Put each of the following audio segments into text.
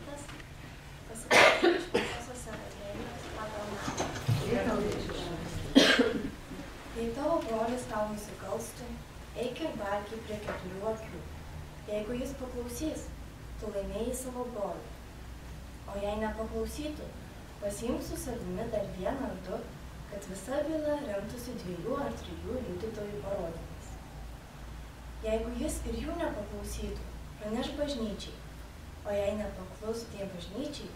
rytas, pasiklausyti iš Pirmosios Evangelijos pagal Matą. Jei tavo brolis tau nusikalstų, eik ir bark jį prie 4 akių. Jeigu jis paklausys, tu laimėjai savo brolį. O jei nepaklausytų, pasiimk su savimi dar 1 ar 2, kad visa byla remtųsi 2 ar 3 liudytojų parodymais. Jeigu jis ir jų nepaklausytų, praneš bažnyčiai, o jei nepaklus tie bažnyčiai,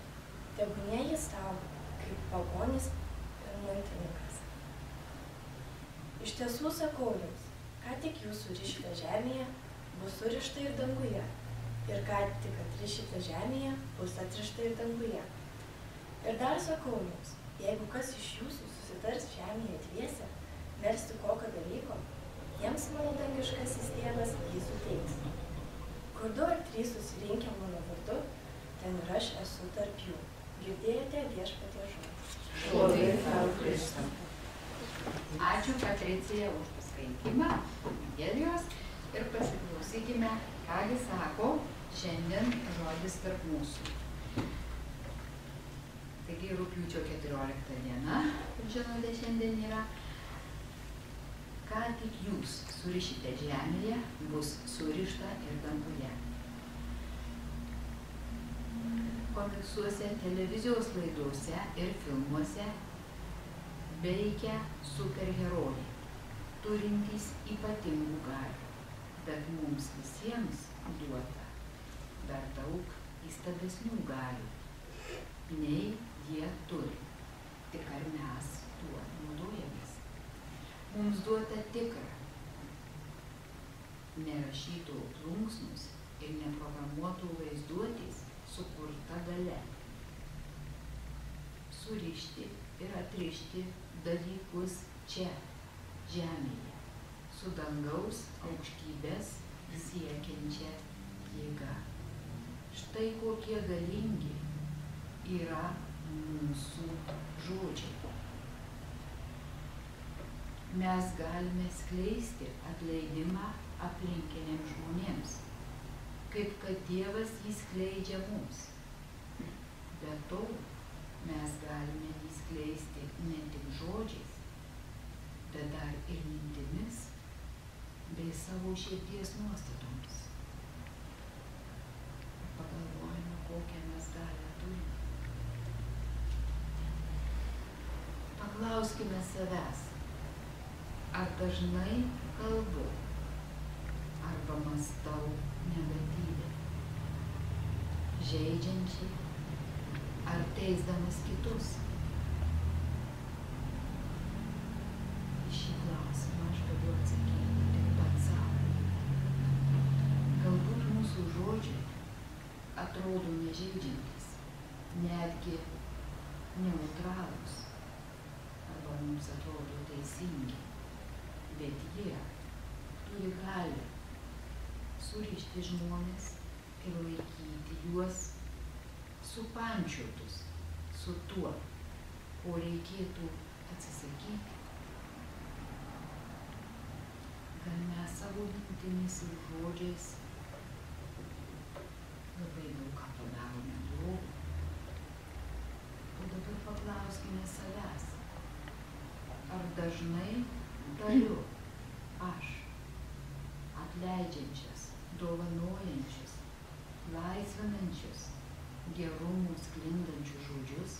tebūnie jis tau, kaip pagonis ir muitininkas. Iš tiesų sakau jums, ką tik jūs surišite žemėje, bus surišta ir danguje, ir ką tik atrišite žemėje, bus atrišta ir danguje. Ir dar sakau jums, jeigu kas iš jūsų susitars žemėje dviese, melsti kokio dalyko, jiems mano dangiškasis tėvas jį suteiks. Kur 2 ar 3 susirinkę mano vardu, ten ir aš esu tarp jų. Girdėjote Viešpaties žodį. Šlovė tau, Kristau. Ačiū Patricija už paskaitimą Evangelijos ir pasiklausykime, kągi sako šiandien žodis tarp mūsų. Taigi rugpjūčio 14 diena, kaip žinote, šiandien yra. Ką tik jūs surišite žemėje, bus surišta ir danguje. Komiksuose, televizijos laidose ir filmuose veikia superherojai, turintys ypatingų galių, bet mums visiems duota dar daug įstabesnių galių, nei jie turi. Tik ar mes tuo naudojamės? Mums duota tikra, nerašytų plunksnus ir neprogramuotų vaizduotės sukurta galia. Surišti ir atrišti dalykus čia, žemėje, su dangaus aukštybės siekiančia jėga. Štai kokie galingi yra mūsų žodžiai. Mes galime skleisti atleidimą aplinkiniams žmonėms, kaip kad Dievas jį skleidžia mums. Be to, mes galime jį skleisti ne tik žodžiais, bet dar ir mintimis bei savo širdies nuostatomis. Pagalvojame, kokią mes galią turime. Paklauskime savęs, ar dažnai kalbu arba mąstau negatyviai, žeidžiančiai ar teisdamas kitus. Į šį klausimą aš galiu atsakyti tik pats savo. Galbūt mūsų žodžiai atrodo nežeidžiantis, netgi neutralūs, arba mums atrodo teisingi, bet jie turi galią surišti žmones ir laikyti juos supančiotus su tuo, ko reikėtų atsisakyti. Gal mes savo mintimis ir žodžiais labai daug ką padarome blogo. O dabar paklauskime savęs, ar dažnai tariu aš atleidžiančias, dovanojančius, laisvinančius, gerumų sklindančius žodžius,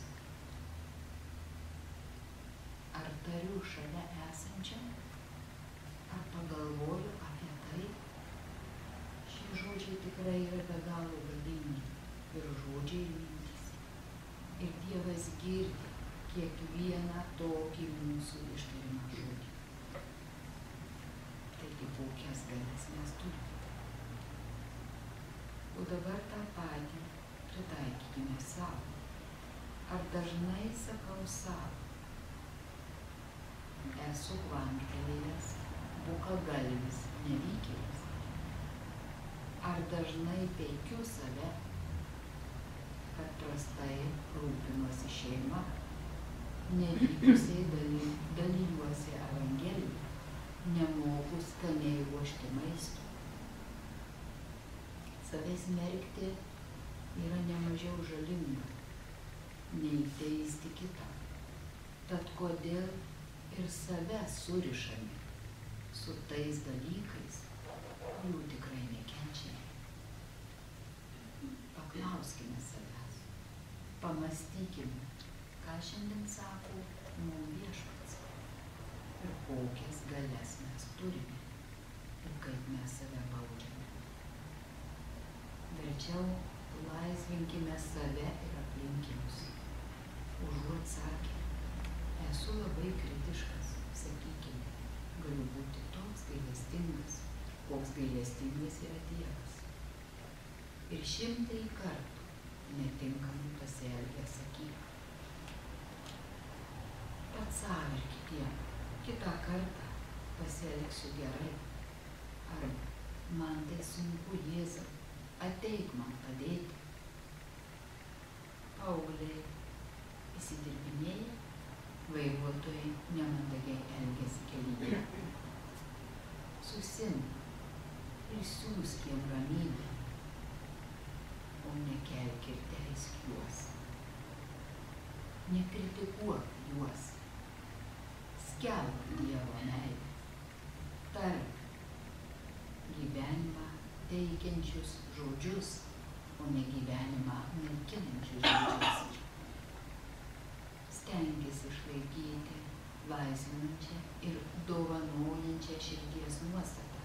ar tariu šalia esančiam, ar pagalvoju apie tai. Šie žodžiai tikrai yra be galo galingi, ir žodžiai ir mintys. Ir Dievas girdi kiekvieną tokį mūsų ištarimą žodį. Taigi kokias galias mes turime. O dabar tą patį pritaikykime savo. Ar dažnai sakau savo, esu kvanktelėjęs, bukagalvis, nevykėlis. Ar dažnai peikiu save, kad prastai rūpinuosi šeima, nevykusiai dalyjuosi Evangeliją, nemoku skaniai ruošti maisto. Save smerkti yra ne mažiau žalinga nei teisti kitą. Tad kodėl ir save surišame su tais dalykais, kurių tikrai nekenčiame. Paklauskime savęs, pamastykime, ką šiandien sako mums Viešpats ir kokias galias mes turime ir kaip mes save baudžiame. Verčiau laisvinkime save ir aplinkinius. Užuot sakę, esu labai kritiškas, sakykime, galiu būti toks gailestingas, koks gailestingas yra Dievas. Ir 100 kartų netinkamai pasielgę sakyk. Pats savo ir kitiem, kitą kartą pasielgsiu gerai. Arba man tai sunku, Jėzau, ateik man padėti. Paaugliai įsidirbinėja, vairuotojai nemandagiai elgiasi kelyje. Susimk ir siųsk jiem ramybę, o nekelk ir teisk juos. Nekritikuok juos, skelbk Dievo meilę, tark gyvenimą teikiančius žodžius, o ne gyvenimą naikinančius žodžius. Stenkis išlaikyti laisvinančią ir dovanojančią širdies nuostatą.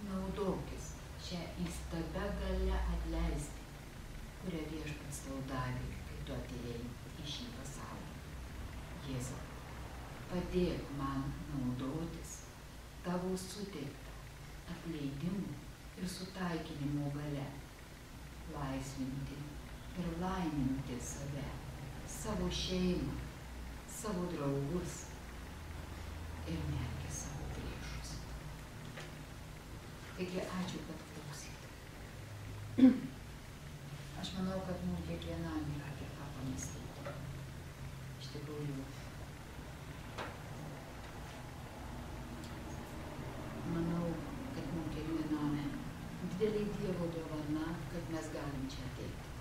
Naudokis šią įstabią galią atleisti, kurią Viešpats tau davė, kai tu atėjai į šį pasaulį. Jėzau, padėk man naudotis tavo suteiktą atleidimų ir sutaikinimo galia, laisvinti ir laiminti save, savo šeimą, savo draugus ir netgi savo priešus. Taigi ačiū, kad klausėte. Aš manau, kad mums kiekvienam yra apie ką pamąstyti. Iš tikrųjų, manau, kad mums kiekviename didelė Dievo dovana, kad mes galim čia ateiti.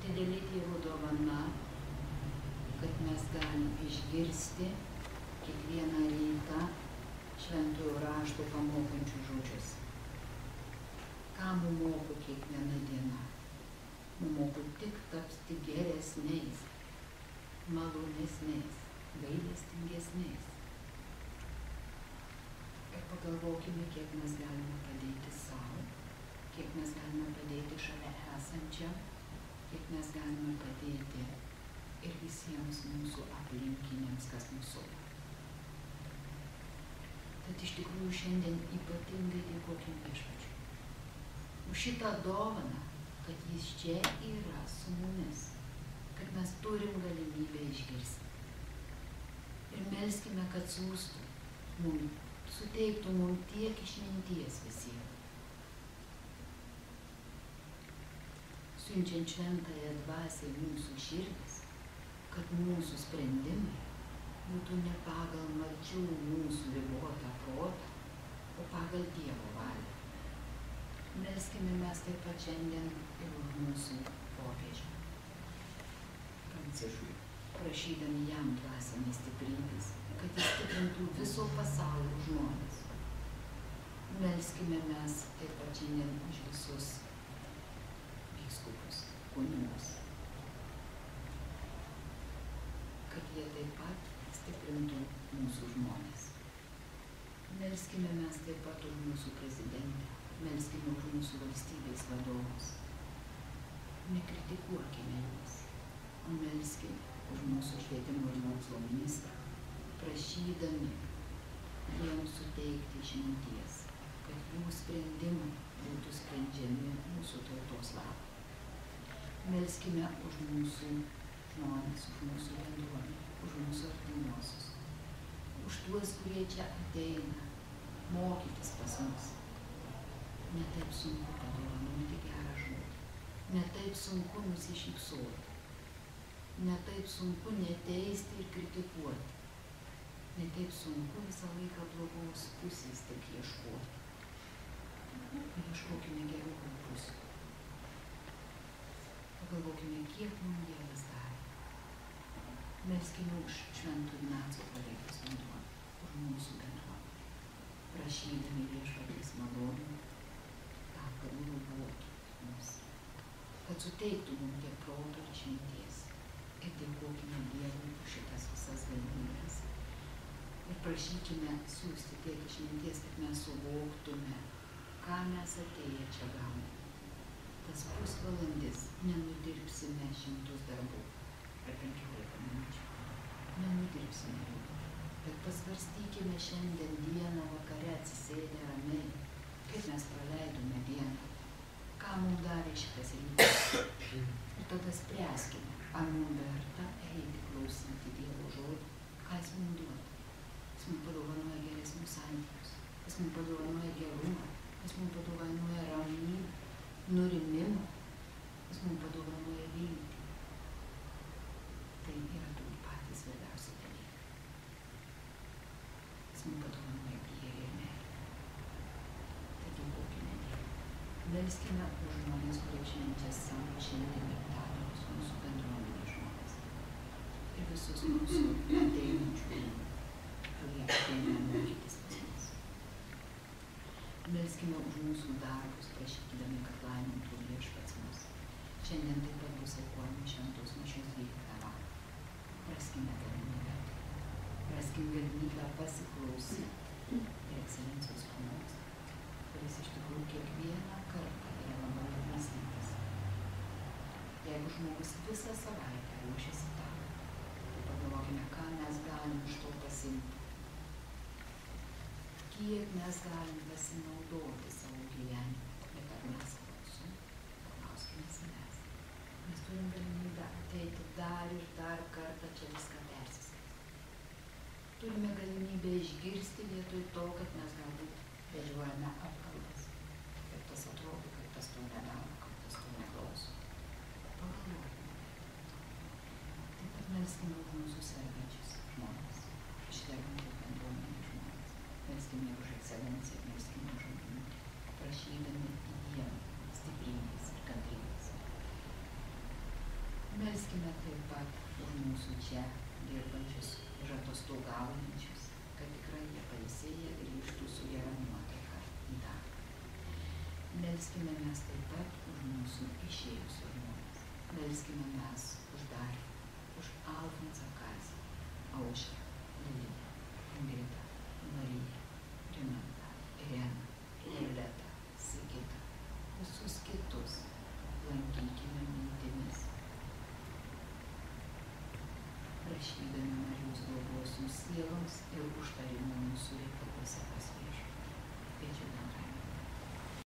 Didelė Dievo dovana, kad mes galim išgirsti kiekvieną rytą šventojo rašto pamokančių žodžius. Ką mums moko kiekviena diena? Mums moko tik tapti geresniais, malonesniais, gailestingesniais. Ir pagalvokime, kiek mes galime padėti savo, kiek mes galime padėti šalia esančiam, kiek mes galime padėti ir visiems mūsų aplinkiniams, kas mūsų. Tad iš tikrųjų šiandien ypatingai dėkokim Viešpačiui už šitą dovaną, kad jis čia yra su mumis, kad mes turim galimybę išgirsti. Ir melskime, kad siųstų mums, suteiktų mums tiek išminties visiems. Siunčiant šventąją dvasią į mūsų širdis, kad mūsų sprendimai būtų ne pagal mačių mūsų ribotą protą, o pagal Dievo valią. Melskime mes taip pat šiandien ir už mūsų popiežių Pranciškų, prašydami jam dvasinės stiprybės, kad jis stiprintų viso pasaulio žmonės. Melskime mes taip pat šiandien už visus vyskupus, kunigus, kad jie taip pat stiprintų mūsų žmonės. Melskime mes taip pat už mūsų prezidentę, melskime už mūsų valstybės vadovus. Nekritikuokime juos, o melskime už mūsų švietimo ir mokslo ministrą, prašydami jiems suteikti išminties, kad jų sprendimai būtų sprendžiami mūsų tautos labui. Melskime už mūsų žmonės, už mūsų bendruomenę, už mūsų artimuosius, už tuos, kurie čia ateina mokytis pas mus. Ne taip sunku padovanoti gerą žodį, ne taip sunku nusišypsoti, ne taip sunku neteisti ir kritikuoti, ne taip sunku visą laiką blogos pusės tik ieškoti. Ieškokime gerų pusių. Pagalvokime, kiek mums Dievas davė. Melskime už Švento Ignaco Palaikus bendruomenę, už mūsų bendruomenę, prašydami Viešpaties malonių, tam, kad globotų mus, kad suteiktų mums tiek proto ir išminties. Ir dėkokime Dievui už šitas visas galimybės. Ir prašykime siūsti tiek išminties, kad mes suvoktume, ką mes atėję čia gauname. Tas pusvalandis nenudirbsime 100 darbų ar 15 minučių. Nenudirbsime jų. Bet pasvarstykime šiandien dieną vakare atsisėdę ramiai, kaip mes praleidome dieną, ką mums davė šitas rytas. Ir tada spręskime, ar mums verta eiti klausyti Dievo žodį, ką Jis mums duoda. Jis mums padovanoja geresnius santykius, Jis mums padovanoja gerumą, Jis mums padovanoja ramybę, nurimimą, Jis mums padovanoja viltį. Tai yra turbūt patys svarbiausi dalykai. Jis mums padovanoja gėrį ir meilę. Tai dėkokime Dievui. Melskime už žmonės, kurie švenčia savo šiandien gimtadienius, mūsų bendruomenės žmonės. Ir visus mūsų ateinančių, kurie ateina mokytis pas mus. Melskime už mūsų darbus, prašydami, kad laimintų Viešpats mus. Šiandien taip pat bus aukojami šventos mišios 12 valandą. Raskime galimybę pasiklausyti ir ekscelencijos pamokslą, kuris iš tikrųjų kiekvieną kartą yra labai apmąstytas. Jeigu žmogus visą savaitę ruošiasi tam, tai pagalvokime, ką mes galim iš to pasiimti. Kiek mes galim pasinaudoti savo gyvenimą, bet ar mes klausom, paklauskime savęs. Mes turim galimybę ateiti dar ir dar kartą čia viską persiskaityti. Turime galimybę išgirsti vietoj to, kad mes galbūt vedžiojame apkalbas. Kaip tas atrodo, kaip tas to nedaro, kaip tas to neklauso. Pagalvokime. Taip pat melskime už mūsų sergančius žmonės, išsergančius bendruomenės žmonės. Melskime už ekscelenciją, melskime už žmonės, prašydami jiem stiprybės ir kantrybės. Melskime taip pat už mūsų čia dirbančius ir atostogaujančius, kad tikrai jie pailsėję grįžtų su gera nuotaika į darbą. Melskime mes taip pat už mūsų išėjusius žmonės. Melskime mes už Darių, už Alfonsą Kazį, Aušrą, Liliją, Ingridą, Mariją, Rimantą, Ireną, Violetą, Sigitą, visus kitus lankykime mintimis. Prašydami Marijos globos jų sieloms ir užtarimo